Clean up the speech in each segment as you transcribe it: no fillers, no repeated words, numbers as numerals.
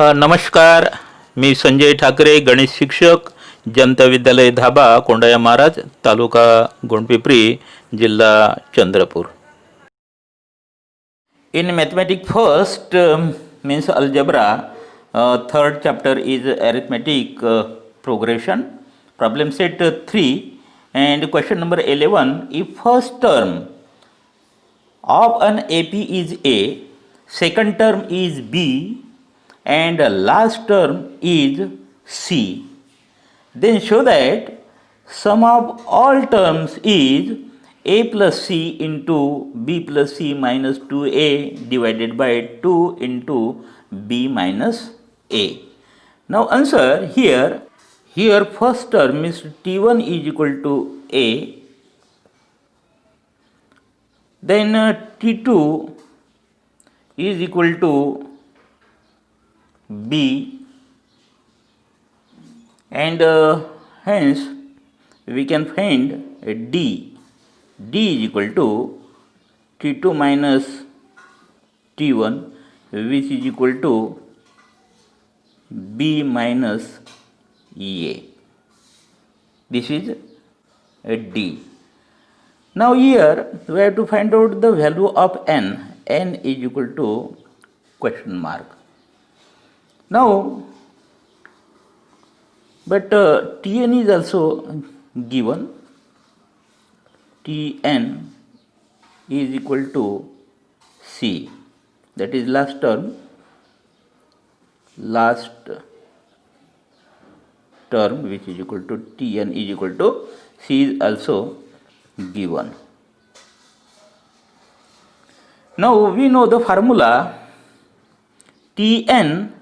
नमस्कार. मी संजय ठाकरे, गणित शिक्षक, जनता विद्यालय धाबा, कोंडाया महाराज, तालुका गोंडपिंपरी, जिल्हा Chandrapur. In mathematics first means algebra, third chapter is arithmetic progression. Problem set 3 and question number 11. If first term of an AP is A, second term is B and last term is C, then show that sum of all terms is A plus C into B plus C minus 2A divided by 2 into B minus A. Now answer here. Here first term is T1 is equal to A, then T2 is equal to B, and hence we can find D. D is equal to T2 minus T1, which is equal to B minus A. This is D. Now here we have to find out the value of n. N is equal to question mark. Now, but Tn is also given. Tn is equal to C. That is last term which is equal to Tn is equal to C is also given. Now we know the formula. Tn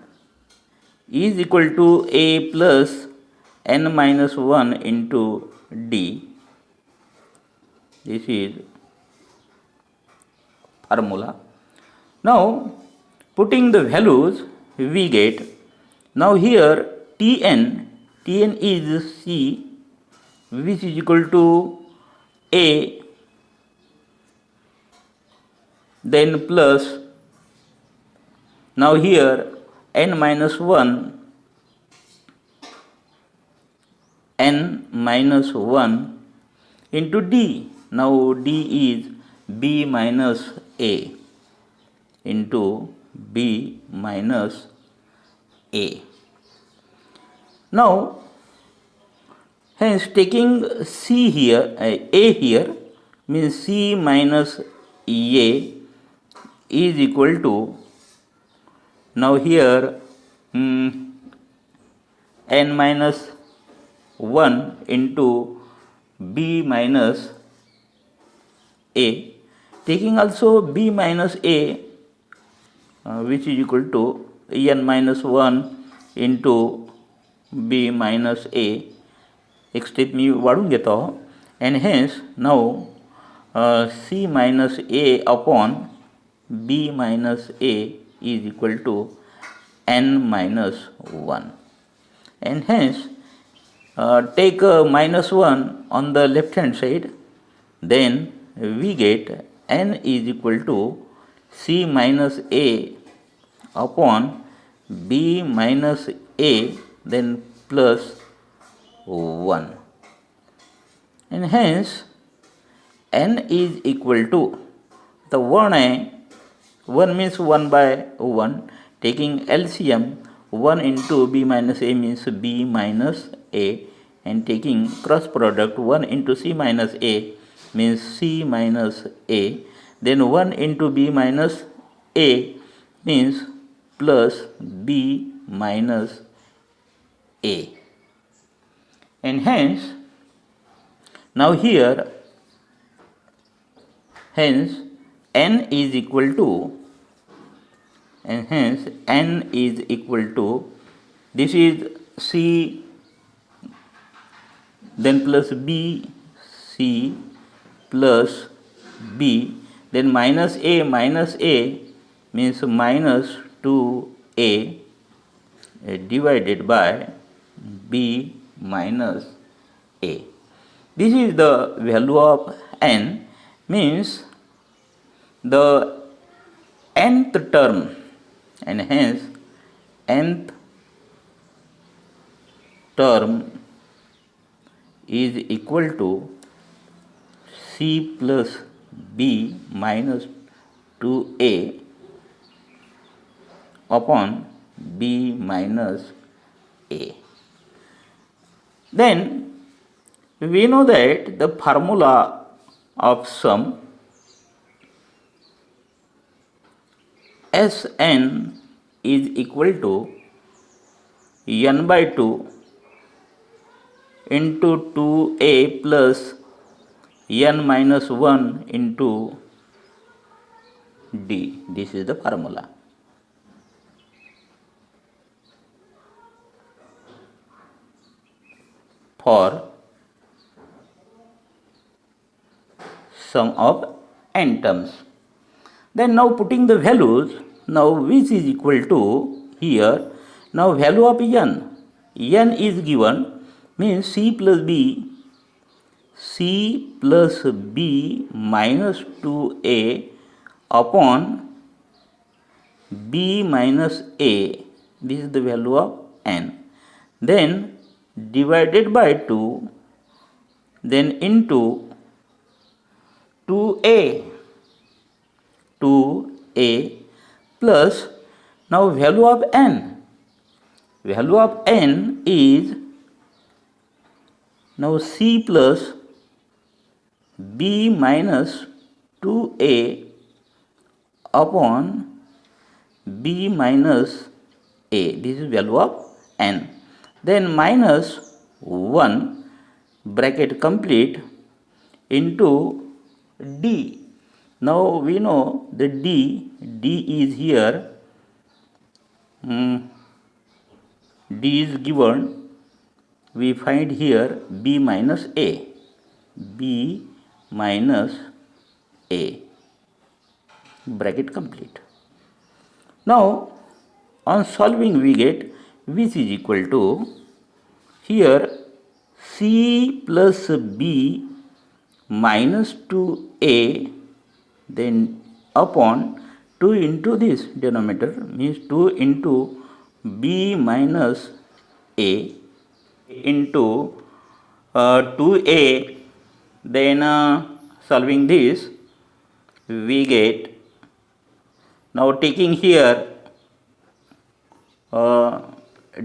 is equal to A plus n minus 1 into D. This is formula. Now putting the values we get. Now here Tn is C, which is equal to A, then plus, now here n minus 1 into D. Now D is B minus A into B minus A. Now hence taking C here, A here means C minus A is equal to, now here n minus 1 into B minus A, taking also B minus A which is equal to n minus 1 into B minus A. एक step मी वाढून घेतो and hence now C minus A upon B minus A is equal to n minus 1, and hence take minus 1 on the left hand side, then we get n is equal to C minus A upon B minus A, then plus 1, and hence n is equal to the 1 means 1 by 1, taking LCM 1 into B minus A means B minus A, and taking cross product 1 into C minus A means C minus A, then 1 into B minus A means plus B minus A, and hence now here hence n is equal to, and hence n is equal to, this is C, then plus B, C plus B, then minus A means minus 2A divided by B minus A. This is the value of n, means the nth term, and hence nth term is equal to c plus b minus 2a upon b minus a. Then we know that the formula of sum Sn is equal to n by 2 into 2a plus n minus 1 into d. This is the formula. For sum of n terms. Then now putting the values, now which is equal to here, now value of n is given, means c plus b minus 2a upon b minus a, this is the value of n, then divided by 2, then into 2a plus, now value of n is now c plus b minus 2a upon b minus a, this is value of n, then minus 1 bracket complete into d. Now we know the d is here, d is given, we find here b minus a, bracket complete. Now on solving we get which is equal to here c plus b minus 2a, then upon 2 into this denominator, means 2 into b minus a into 2a, then solving this we get, now taking here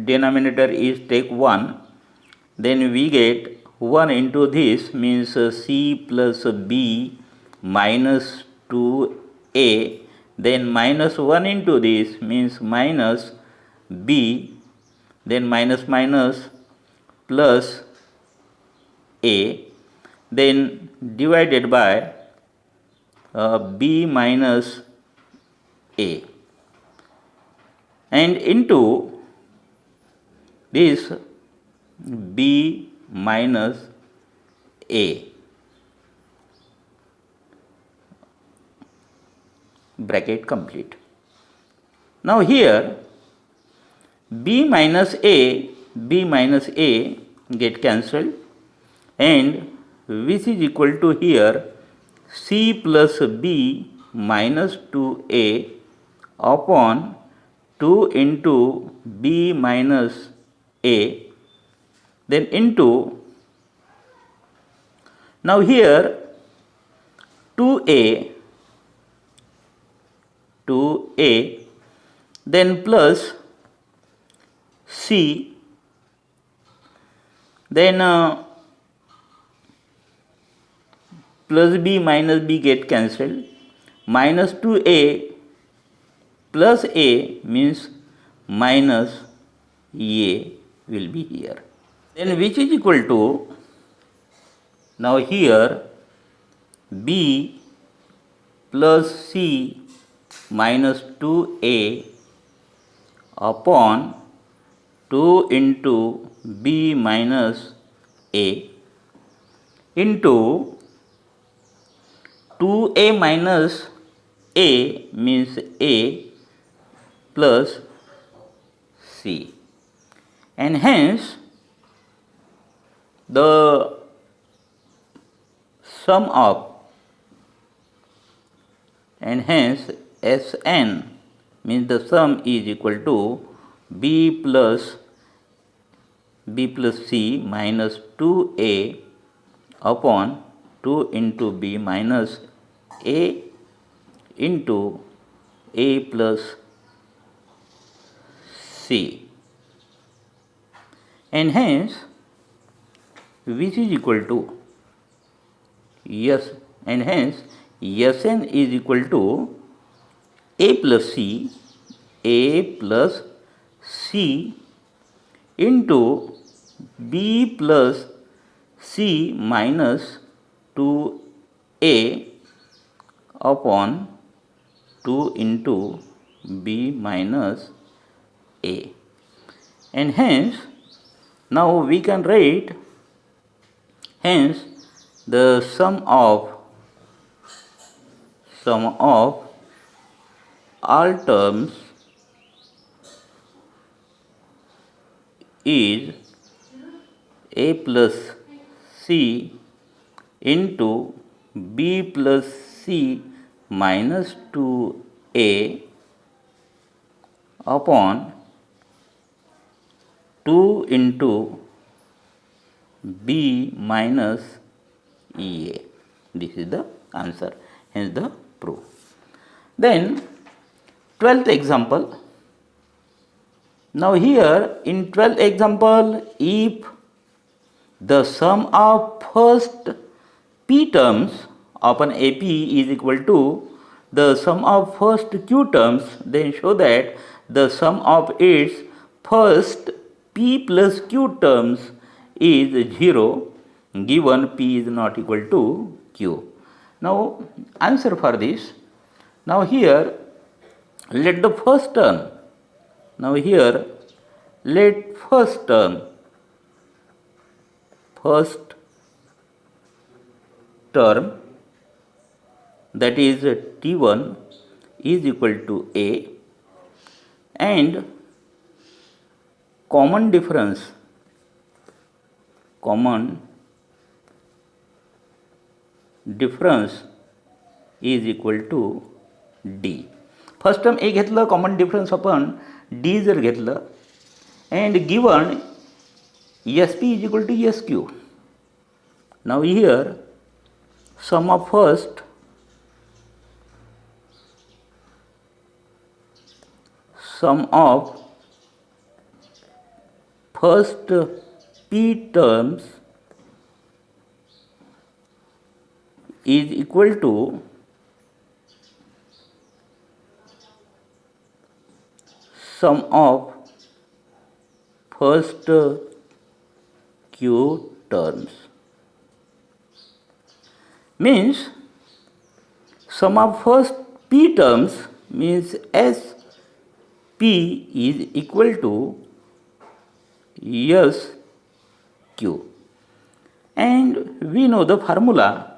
denominator is take 1, then we get 1 into this, means c plus b minus 2a, then minus 1 into this, means minus b, then minus plus a, then divided by b minus a, and into this b minus a, bracket complete. Now here b minus a get cancelled, and which is equal to here c plus b minus 2a upon 2 into b minus a, then into, now here 2a, then plus c, then plus b minus b get cancelled, minus 2a plus a, means minus a will be here, then which is equal to, now here b plus c minus 2a upon 2 into b minus a into 2a minus a, means a plus c, and hence the sum of, and hence Sn means the sum is equal to b plus c minus 2a upon 2 into b minus a into a plus c, and hence which is equal to yes, and hence Sn is equal to a plus c into b plus c minus 2a upon 2 into b minus a, and hence now we can write, hence the sum of all terms is a plus c into b plus c minus 2a upon 2 into b minus ea. This is the answer, hence the proof. Then 12th example. Now here in 12th example, if the sum of first p terms upon ap is equal to the sum of first q terms, then show that the sum of its first p plus q terms is 0 given p is not equal to q. Now answer for this. Now here let the first term, now here let first term that is t1 is equal to a, and common difference is equal to d. First term a घेतलं, common difference आपण d जर घेतलं, and given sp is equal to sq. Now here sum of first p terms is equal to sum of first q terms. Means sum of first p terms means sp is equal to sq, and we know the formula.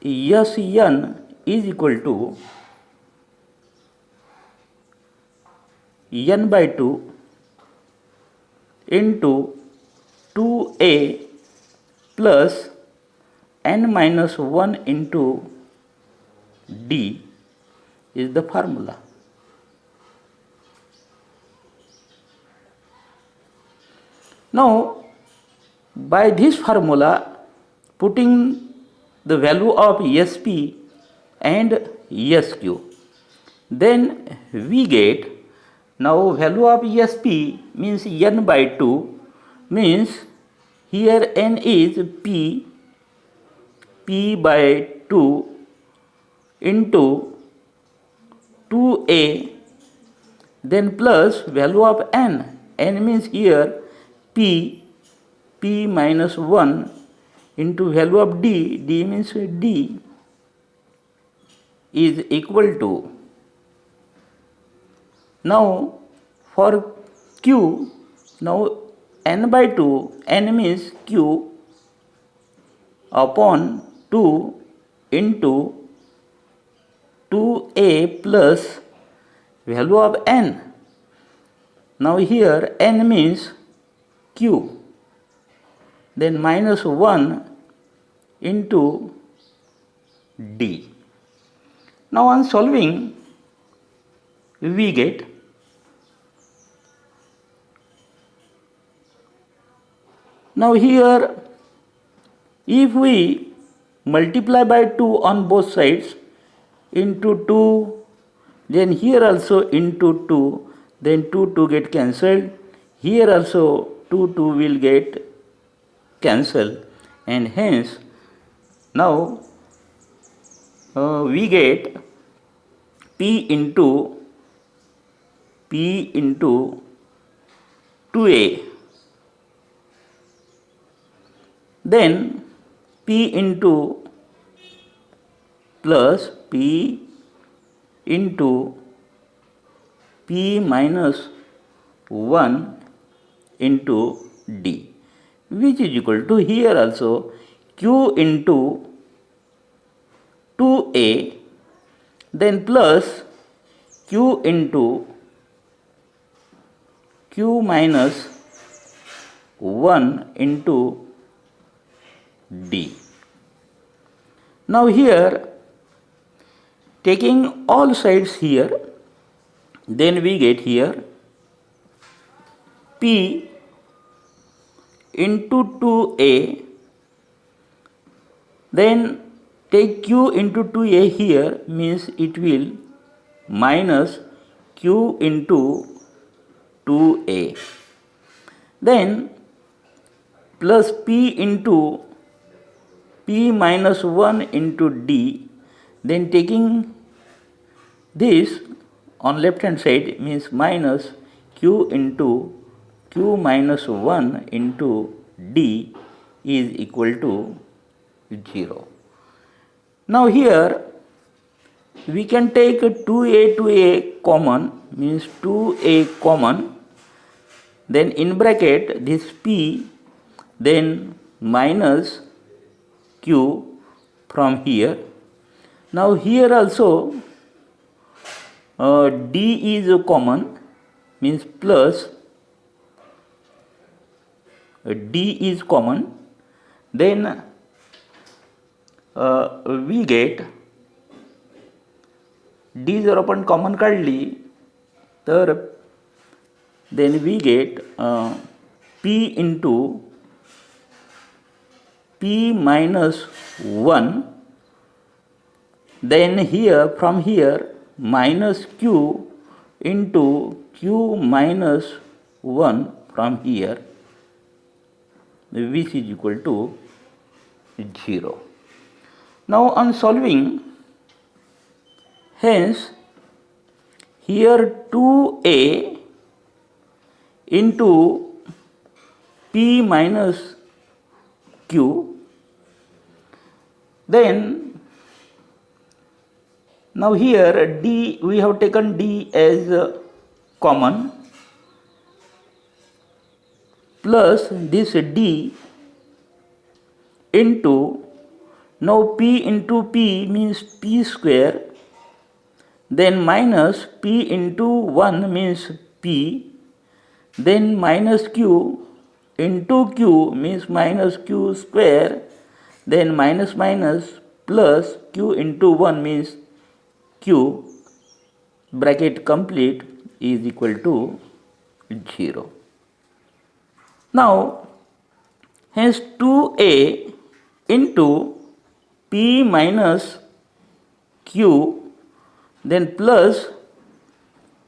Sn is equal to n by 2 into 2a plus n minus 1 into d is the formula. Now by this formula, putting the value of sp and sq, then we get, now value of sp means n by 2, means here n is p by 2 into 2a, then plus value of n means here p minus 1 into value of d means d is equal to, now for q, now n by 2, n means q upon 2 into 2a plus value of n. Now here n means q, then minus 1 into d. Now on solving, we get now here if we multiply by 2 on both sides into 2, then here also into 2, then 2 get cancelled, here also 2 will get cancelled, and hence now we get p into 2a, then p into plus p into p minus 1 into d, which is equal to here also q into 2a, then plus q into q minus 1 into d. Now here taking all sides here, then we get here p into 2a, then take q into 2a here, means it will minus q into 2a, then plus p into p minus 1 into d, then taking this on left hand side means minus q into q minus 1 into d is equal to 0. Now here we can take 2a common, means 2a common, then in bracket this p, then minus q from here. Now here also d is common, means plus d is common, then we get d जर आपण common काढली तर then we get p into p minus 1, then here from here minus q into q minus 1 from here, which is equal to 0. Now on solving, hence here 2a into p minus q, then now here d, we have taken d as common, plus this d into, now p into p means p square, then minus p into 1 means p, then minus q into q means minus q square, then minus minus plus q into 1 means q, bracket complete, is equal to 0. Now hence 2a into p minus q, then plus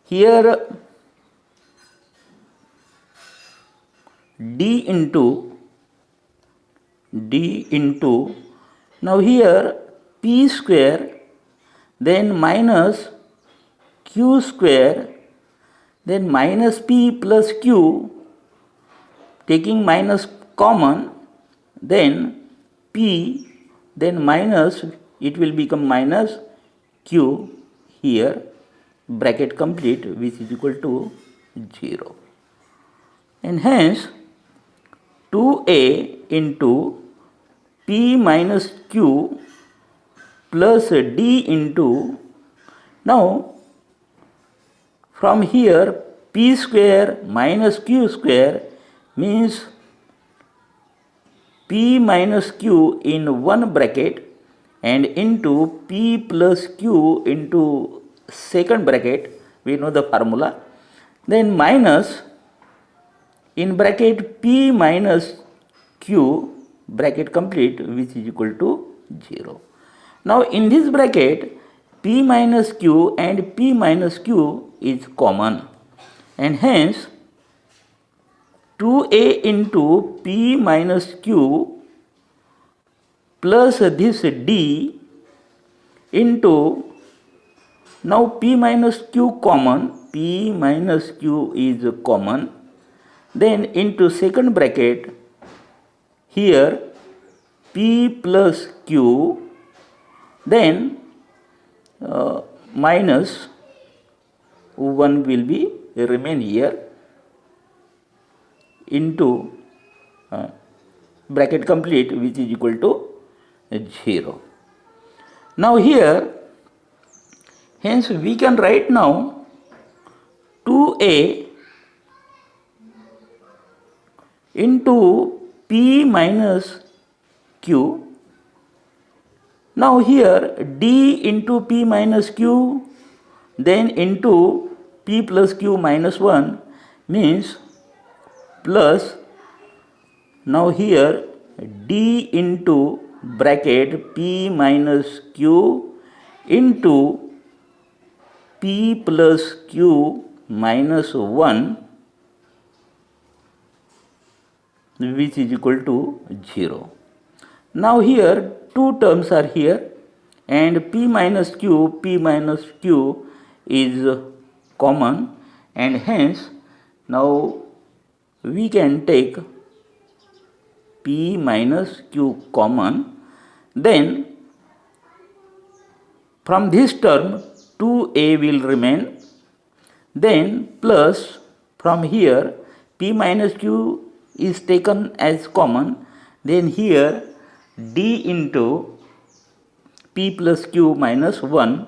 here d into now here p square, then minus q square, then minus p plus q, taking minus common, then p, then minus, it will become minus q here, bracket complete, which is equal to 0. And hence 2a into p minus q plus d into, now from here p square minus q square means p minus q in one bracket, and into P plus Q into second bracket, we know the formula, then minus in bracket P minus Q bracket complete, which is equal to 0. Now in this bracket P minus Q and P minus Q is common, and hence 2A into P minus Q plus this D into, now P minus Q common, P minus Q is common, then into second bracket here P plus Q, then minus 1 will be remain here into bracket complete, which is equal to 0. Now here, hence we can write now 2A into P minus Q. Now here D into P minus Q, then into P plus Q minus 1 means plus, now here D into bracket P minus Q into P plus Q minus 1, which is equal to 0. Now here two terms are here, and P minus Q is common, and hence now we can take P minus Q common, then from this term 2A will remain, then plus from here P minus Q is taken as common, then here D into P plus Q minus 1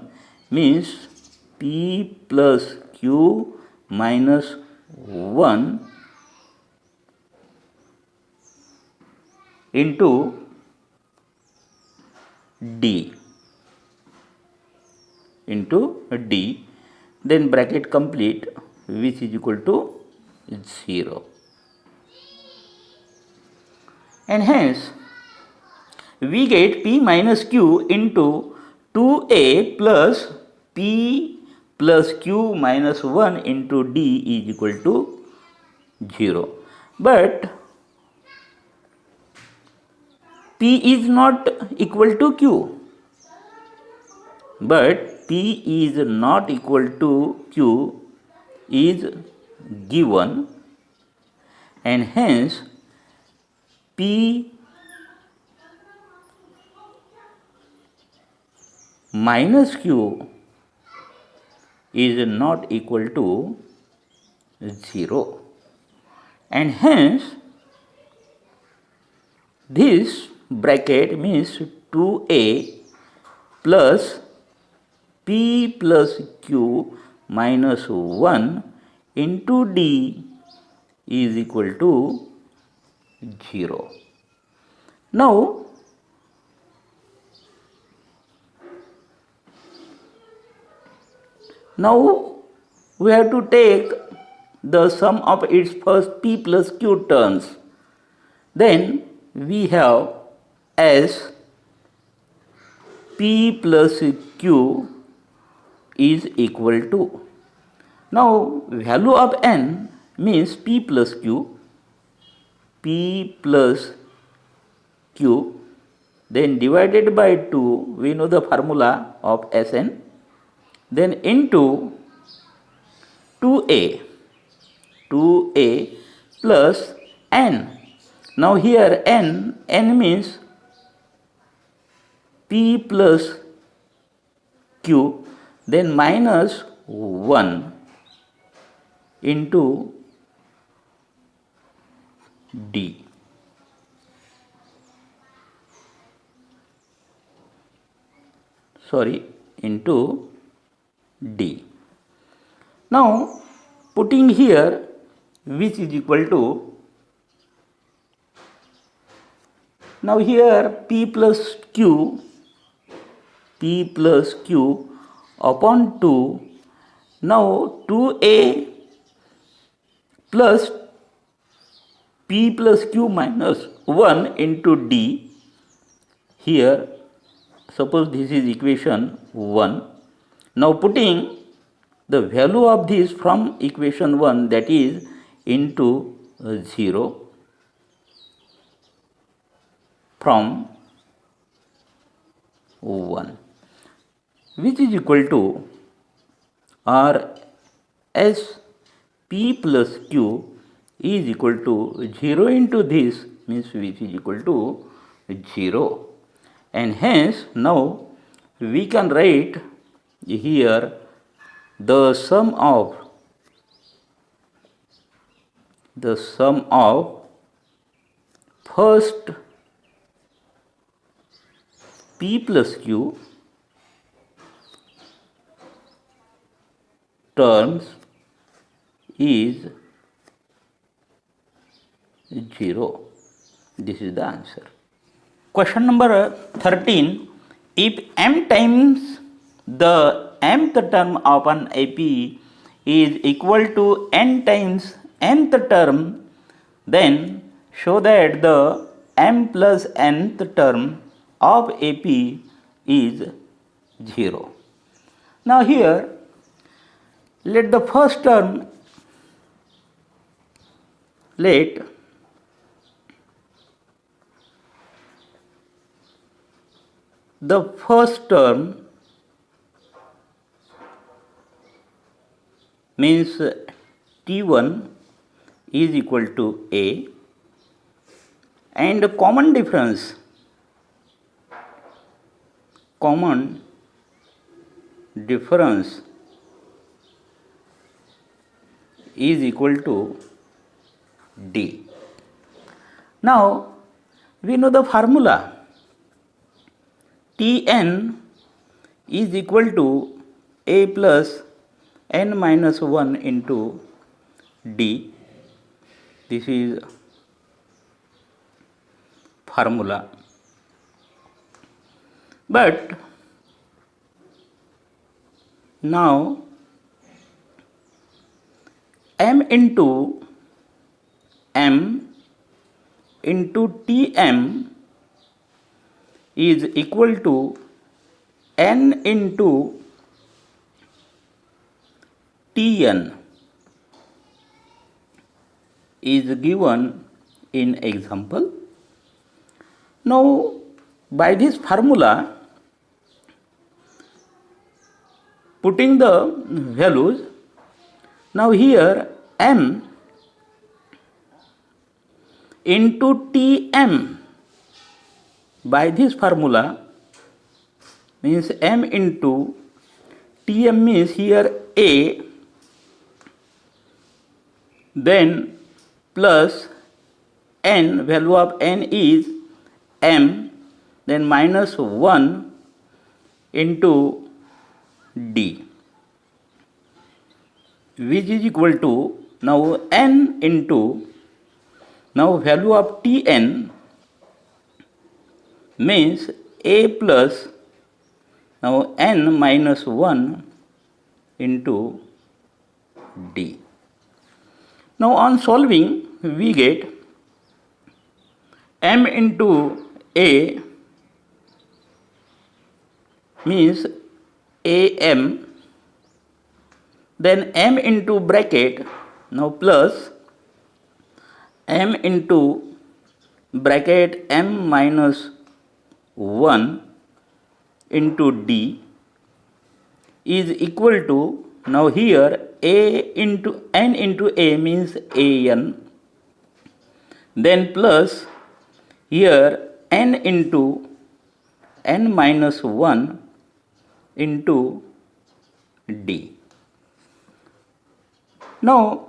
means P plus Q minus 1 into D, then bracket complete, which is equal to 0. And hence we get P minus Q into 2A plus P plus Q minus 1 into D is equal to 0. But P is not equal to Q, but P is not equal to Q is given, and hence P minus Q is not equal to 0, and hence this bracket means 2A plus P plus Q minus 1 into D is equal to 0. Now we have to take the sum of its first P plus Q terms. Then we have as P plus Q is equal to, now value of n means P plus Q, then divided by 2, we know the formula of Sn, then into 2A plus n. Now here n means P plus Q, then minus 1 into D. Into D. Now putting here, which is equal to, now here P plus Q p plus q upon 2. Now 2a plus p plus q minus 1 into d. Here, suppose this is equation 1. Now putting the value of this from equation 1, that is into 0 from 1, which is equal to R S P plus Q is equal to 0 into this, means which is equal to 0, and hence now we can write here the sum of first P plus Q terms is 0. This is the answer. Question number 13. If m times the mth term of an AP is equal to n times nth term, then show that the m plus nth term of AP is 0. Now here, let the first term, let the first term means T1 is equal to A, and common difference is equal to D. Now we know the formula. Tn is equal to A plus n minus 1 into D. This is formula. But now m into Tm is equal to n into Tn is given in example. Now by this formula, putting the values, now here m into Tm, by this formula means m into Tm means here A, then plus n, value of n is m, then minus 1 into D, which is equal to now n into, now value of Tn means A plus now n minus 1 into D. Now on solving, we get m into A means am, then m into bracket, now plus m into bracket m minus 1 into D is equal to, now here A into n into A means an, then plus here n into n minus 1 into D. Now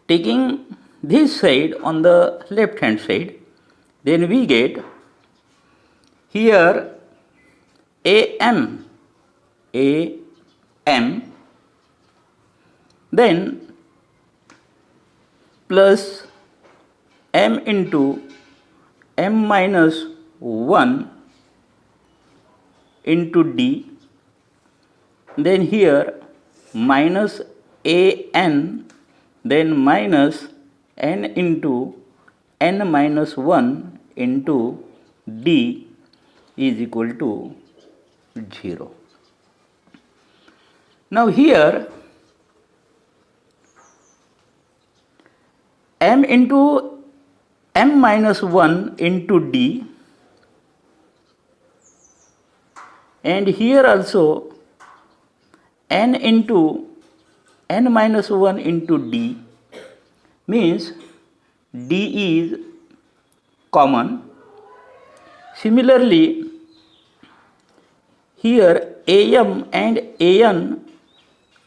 taking this side on the left hand side, then we get here am, then plus m into m minus 1 into d, then here minus an, then minus n into n minus 1 into d is equal to 0. Now here m into m minus 1 into d, and here also n into n minus 1 into d, means d is common. Similarly, here am and an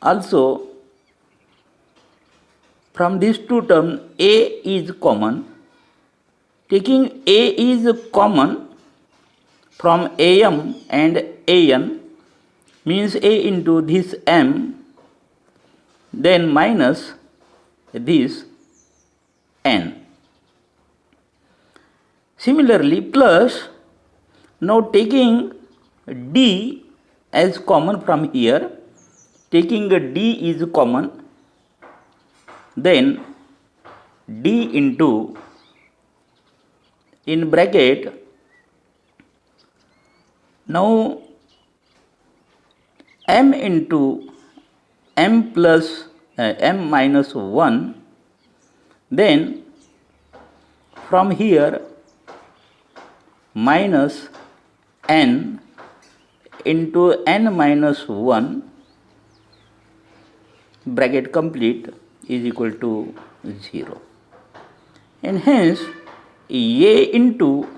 also, from these two terms a is common. Taking a is common from am and an, means a into this m, then minus this n. Similarly, plus, now taking d as common from here, taking a d is common, then d into, in bracket, now m into m plus m minus 1, then from here minus n into n minus 1, bracket complete, is equal to 0. And hence a into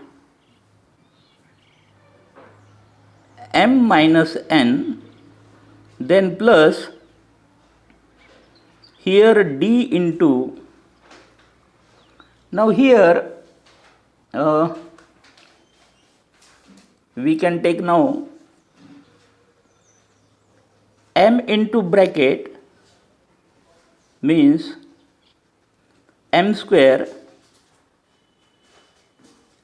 m minus n, then plus here d into, now here we can take now m into bracket, means m square,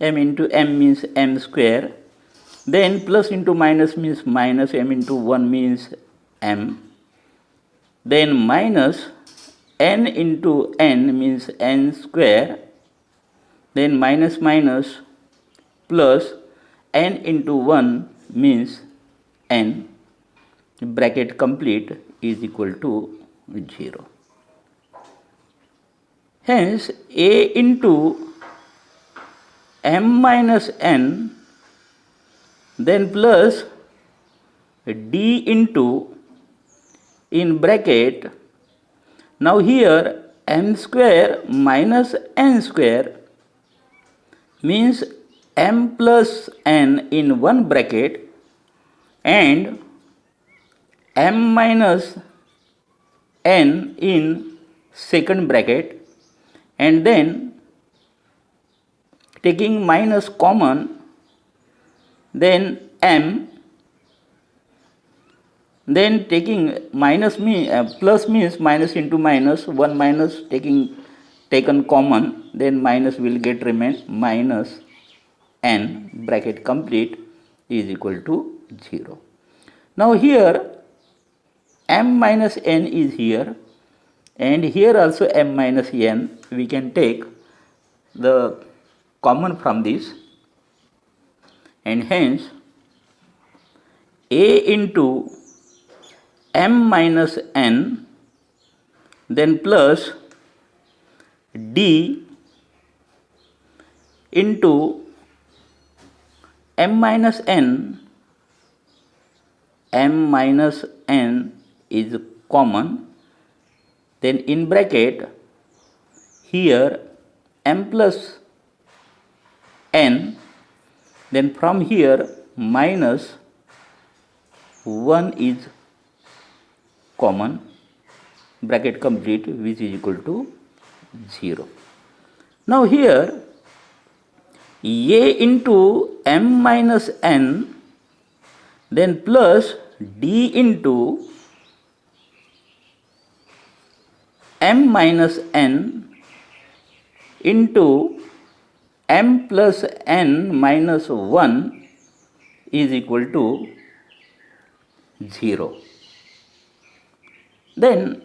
m into m means m square, then plus into minus means minus, m into 1 means m, then minus n into n means n square, then minus minus plus n into 1 means n, bracket complete, is equal to 0. Hence a into m minus n, then plus d into, in bracket, now here m square minus n square, means m plus n in one bracket and m minus n in second bracket, and then taking minus common, then m, then taking minus plus means minus into minus, 1 minus taken common, then minus will get remain, minus n, bracket complete, is equal to 0. Now here m minus n is here, and here also m minus n, we can take the common from this, and hence a into m minus n, then plus d into m minus n is common, then in bracket here m plus n, then from here minus 1 is common, bracket complete, which is equal to 0. Now here a into m minus n, then plus d into m minus n into m plus n minus 1 is equal to 0. Then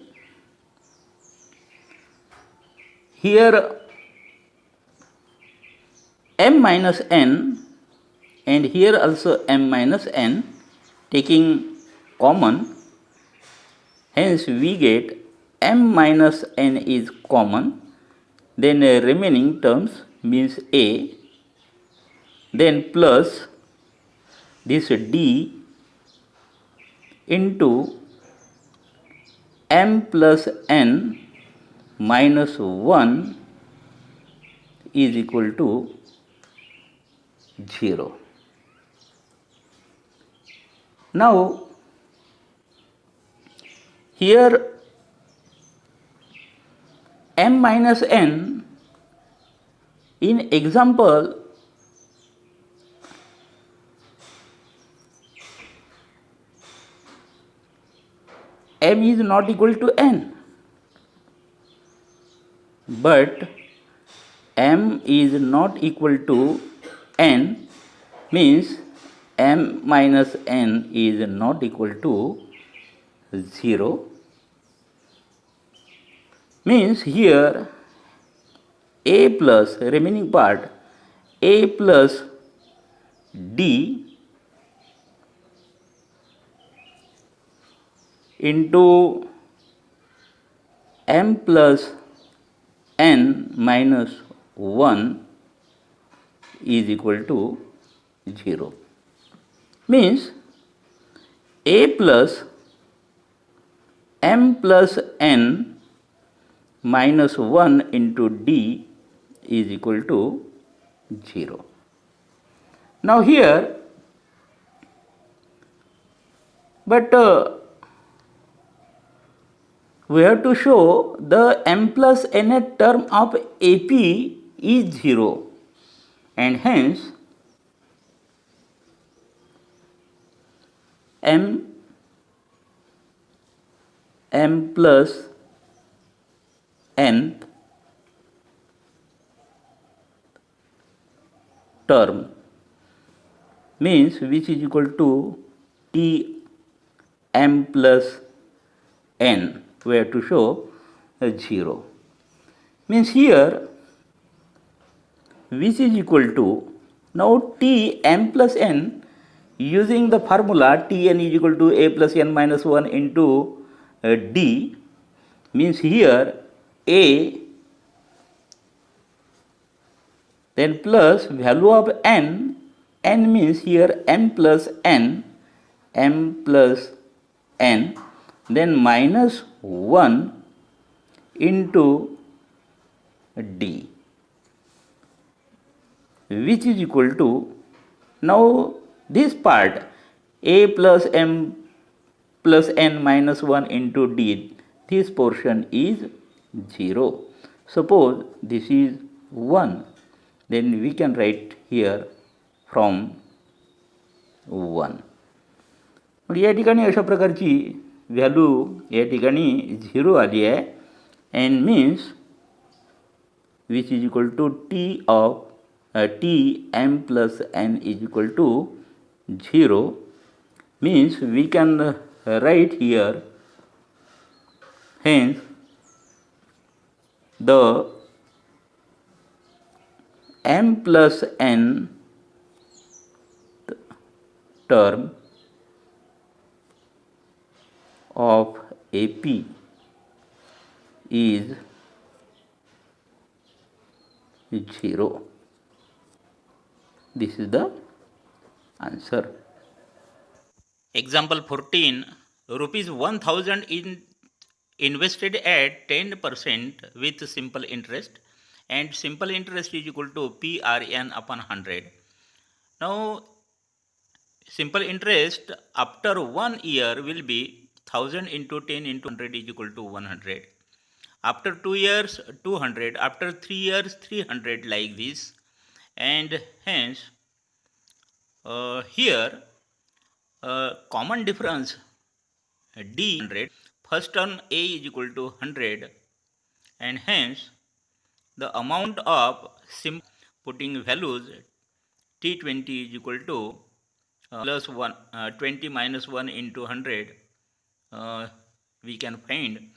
here m minus n and here also m minus n taking common, hence we get m minus n is common, then remaining terms means a, then plus this d into m plus n minus 1 is equal to 0. Now here m minus n, in example m is not equal to n, but m is not equal to n means m minus n is not equal to 0, means here a plus remaining part a plus d into m plus n minus 1 is equal to 0, means a plus m plus n minus 1 into d is equal to 0. Now here, but we have to show the m plus n term of AP is 0, and hence m plus n term means which is equal to T m plus n, we have to show 0, means here which is equal to, now T m plus n using the formula Tn is equal to a plus n minus 1 into d, means here a then plus value of n, n means here m plus n, then minus 1 into d, which is equal to, now this part a plus m plus n minus 1 into d, this portion is 0. Suppose this is 1, then we can write here from 1. मग या ठिकाणी अशा प्रकारची value या ठिकाणी 0 आली आहे, and means which is equal to t of t m plus n is equal to 0, means we can write here, hence the m plus n term of AP is 0. This is the answer. Example 14, rupees 1000 invested at 10% with simple interest, and simple interest is equal to PRN upon 100. Now simple interest after 1 year will be 1000 into 10 into 100 is equal to 100. After 2 years 200, after 3 years 300, like this, and hence here common difference D 100, first term A is equal to 100, and hence the amount of putting values T20 is equal to plus 1 20 minus 1 into 100, we can find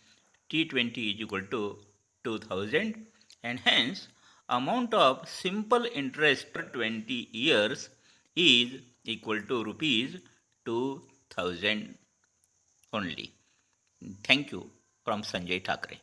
T20 is equal to 2000, and hence amount of simple interest for 20 years is equal to rupees 2000 only. Thank you from Sanjay Thakre.